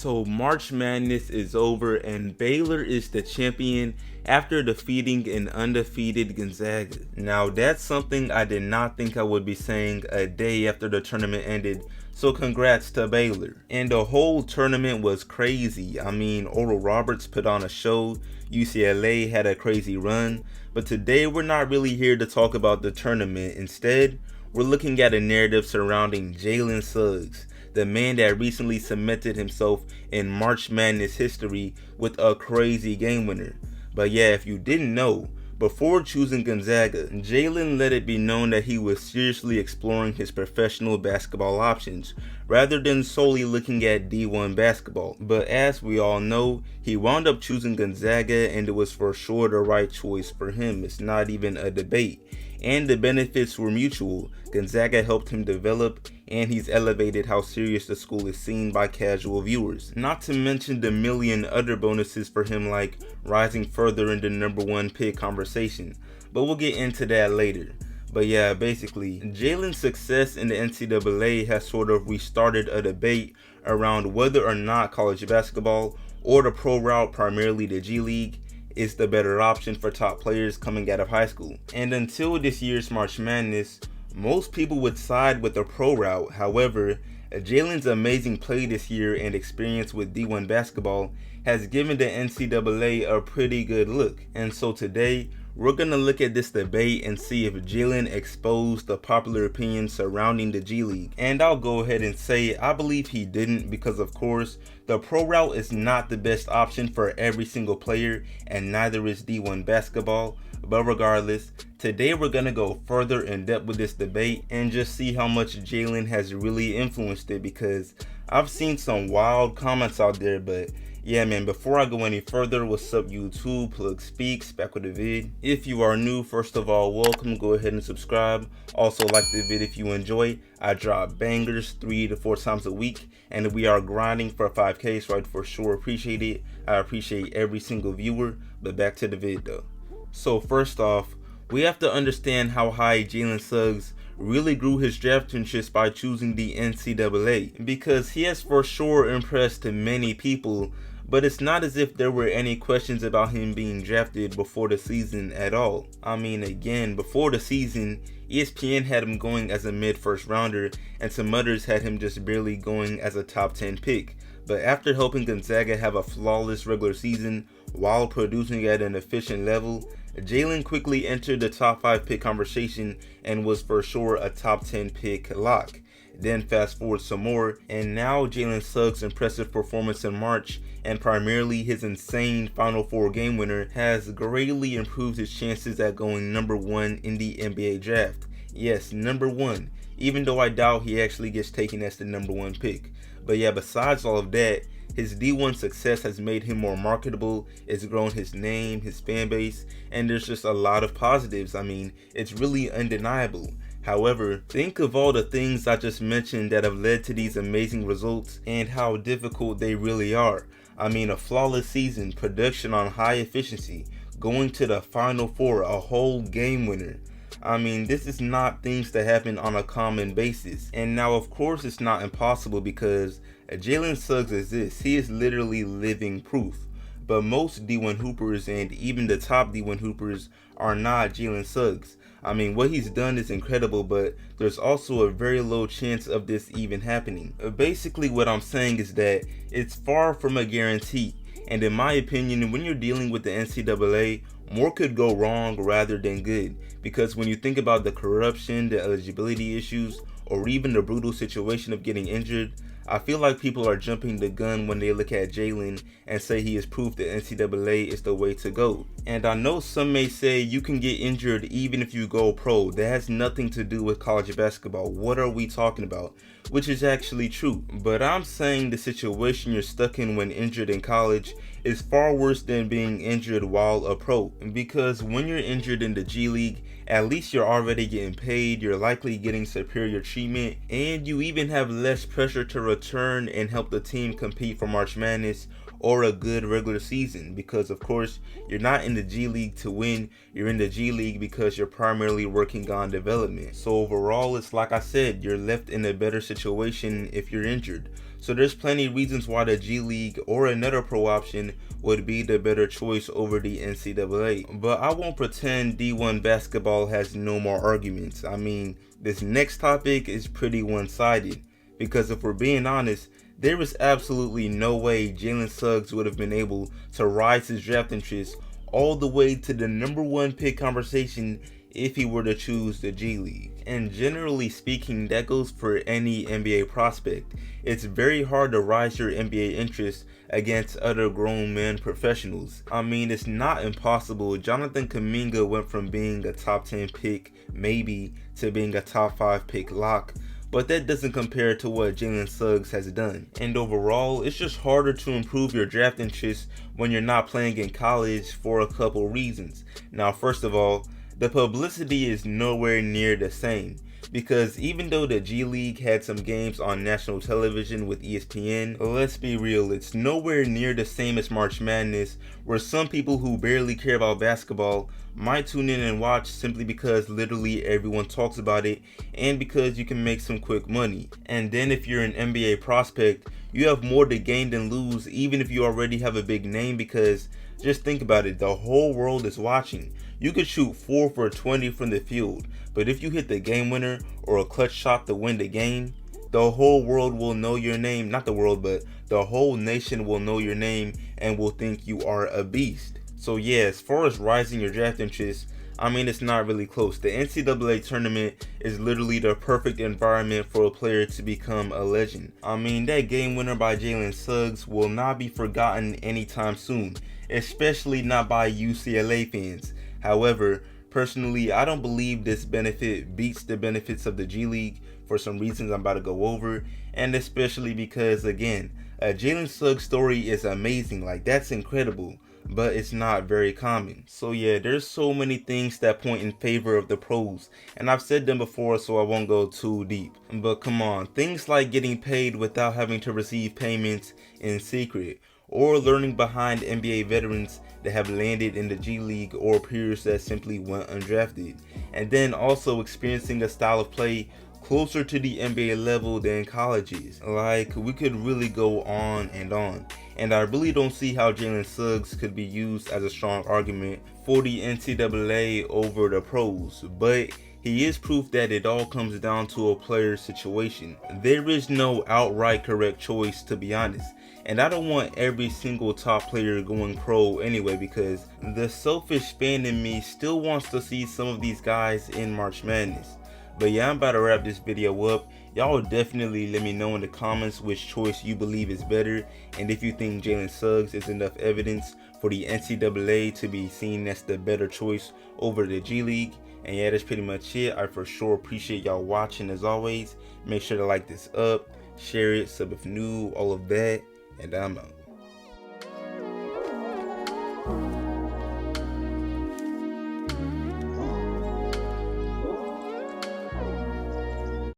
So March Madness is over and Baylor is the champion after defeating an undefeated Gonzaga. Now that's something I did not think I would be saying a day after the tournament ended, so congrats to Baylor. And the whole tournament was crazy. I mean, Oral Roberts put on a show, UCLA had a crazy run, but today we're not really here to talk about the tournament. Instead, we're looking at a narrative surrounding Jalen Suggs, the man that recently cemented himself in March Madness history with a crazy game winner. But yeah, if you didn't know, before choosing Gonzaga, Jalen let it be known that he was seriously exploring his professional basketball options, rather than solely looking at D1 basketball. But as we all know, he wound up choosing Gonzaga and it was for sure the right choice for him. It's not even a debate. And the benefits were mutual. Gonzaga helped him develop, and he's elevated how serious the school is seen by casual viewers. Not to mention the million other bonuses for him, like rising further in the #1 pick conversation. But we'll get into that later. But yeah, basically, Jalen's success in the NCAA has sort of restarted a debate around whether or not college basketball, or the pro route, primarily the G League, is the better option for top players coming out of high school. And until this year's March Madness, most people would side with the pro route. However, Jalen's amazing play this year and experience with D1 basketball has given the NCAA a pretty good look. And so today, we're going to look at this debate and see if Jalen exposed the popular opinion surrounding the G League. And I'll go ahead and say I believe he didn't, because of course, the pro route is not the best option for every single player, and neither is D1 basketball. But regardless, today we're going to go further in depth with this debate and just see how much Jalen has really influenced it, because I've seen some wild comments out there. But yeah man, before I go any further, what's up YouTube, Plug Speaks, back with the vid. If you are new, first of all, welcome, go ahead and subscribe. Also like the vid if you enjoy. I drop bangers 3 to 4 times a week, and we are grinding for 5K, so I'd for sure appreciate it. I appreciate every single viewer, but back to the vid though. So first off, we have to understand how high Jalen Suggs really grew his draft interest by choosing the NCAA, because he has for sure impressed many people, but it's not as if there were any questions about him being drafted before the season at all. I mean, again, before the season, ESPN had him going as a mid-first rounder, and some others had him just barely going as a top 10 pick. But after helping Gonzaga have a flawless regular season while producing at an efficient level, Jalen quickly entered the top 5 pick conversation and was for sure a top 10 pick lock. Then fast forward some more, and now Jalen Suggs' impressive performance in March, and primarily his insane Final Four game winner, has greatly improved his chances at going #1 in the NBA draft. Yes, #1, even though I doubt he actually gets taken as the #1 pick. But yeah, besides all of that, his D1 success has made him more marketable, it's grown his name, his fan base, and there's just a lot of positives. I mean, it's really undeniable. However, think of all the things I just mentioned that have led to these amazing results and how difficult they really are. I mean, a flawless season, production on high efficiency, going to the Final Four, a whole game winner. I mean, this is not things that happen on a common basis. And now, of course, it's not impossible, because Jalen Suggs is this. He is literally living proof. But most D1 hoopers, and even the top D1 hoopers, are not Jalen Suggs. I mean, what he's done is incredible, but there's also a very low chance of this even happening. Basically, what I'm saying is that it's far from a guarantee. And in my opinion, when you're dealing with the NCAA, more could go wrong rather than good, because when you think about the corruption, the eligibility issues, or even the brutal situation of getting injured, I feel like people are jumping the gun when they look at Jalen and say he has proved that NCAA is the way to go. And I know some may say you can get injured even if you go pro. That has nothing to do with college basketball. What are we talking about? Which is actually true. But I'm saying the situation you're stuck in when injured in college is far worse than being injured while a pro. Because when you're injured in the G League, at least you're already getting paid, you're likely getting superior treatment, and you even have less pressure to return and help the team compete for March Madness or a good regular season, because of course you're not in the G League to win, you're in the G League because you're primarily working on development. So overall, it's like I said, you're left in a better situation if you're injured. So there's plenty of reasons why the G League or another pro option would be the better choice over the NCAA. But I won't pretend D1 basketball has no more arguments. I mean, this next topic is pretty one-sided, because if we're being honest, there is absolutely no way Jalen Suggs would have been able to rise his draft interest all the way to the #1 pick conversation if he were to choose the G League. And generally speaking, that goes for any NBA prospect. It's very hard to rise your NBA interest against other grown men professionals. I mean, it's not impossible. Jonathan Kuminga went from being a top 10 pick maybe to being a top 5 pick lock, but that doesn't compare to what Jalen Suggs has done. And overall, it's just harder to improve your draft interest when you're not playing in college for a couple reasons. Now, first of all, the publicity is nowhere near the same, because even though the G League had some games on national television with ESPN, let's be real, it's nowhere near the same as March Madness, where some people who barely care about basketball might tune in and watch simply because literally everyone talks about it and because you can make some quick money. And then if you're an NBA prospect, you have more to gain than lose, even if you already have a big name, because just think about it, the whole world is watching. You could shoot 4 for 20 from the field, but if you hit the game winner or a clutch shot to win the game, the whole world will know your name. Not the world, but the whole nation will know your name and will think you are a beast. So yeah, as far as rising your draft interest, I mean, it's not really close. The NCAA tournament is literally the perfect environment for a player to become a legend. I mean, that game winner by Jalen Suggs will not be forgotten anytime soon, especially not by UCLA fans. However, personally, I don't believe this benefit beats the benefits of the G League for some reasons I'm about to go over, and especially because, again, a Jalen Suggs story is amazing. Like, that's incredible, but it's not very common. So yeah, there's so many things that point in favor of the pros, and I've said them before, so I won't go too deep. But come on, things like getting paid without having to receive payments in secret, or learning behind NBA veterans that have landed in the G League or peers that simply went undrafted, and then also experiencing a style of play closer to the NBA level than colleges. Like, we could really go on, and I really don't see how Jalen Suggs could be used as a strong argument for the NCAA over the pros, but he is proof that it all comes down to a player's situation. There is no outright correct choice, to be honest. And I don't want every single top player going pro anyway, because the selfish fan in me still wants to see some of these guys in March Madness. But yeah, I'm about to wrap this video up. Y'all definitely let me know in the comments which choice you believe is better, and if you think Jalen Suggs is enough evidence for the NCAA to be seen as the better choice over the G League. And yeah, that's pretty much it. I for sure appreciate y'all watching as always. Make sure to like this up, share it, sub if new, all of that, and I'm out.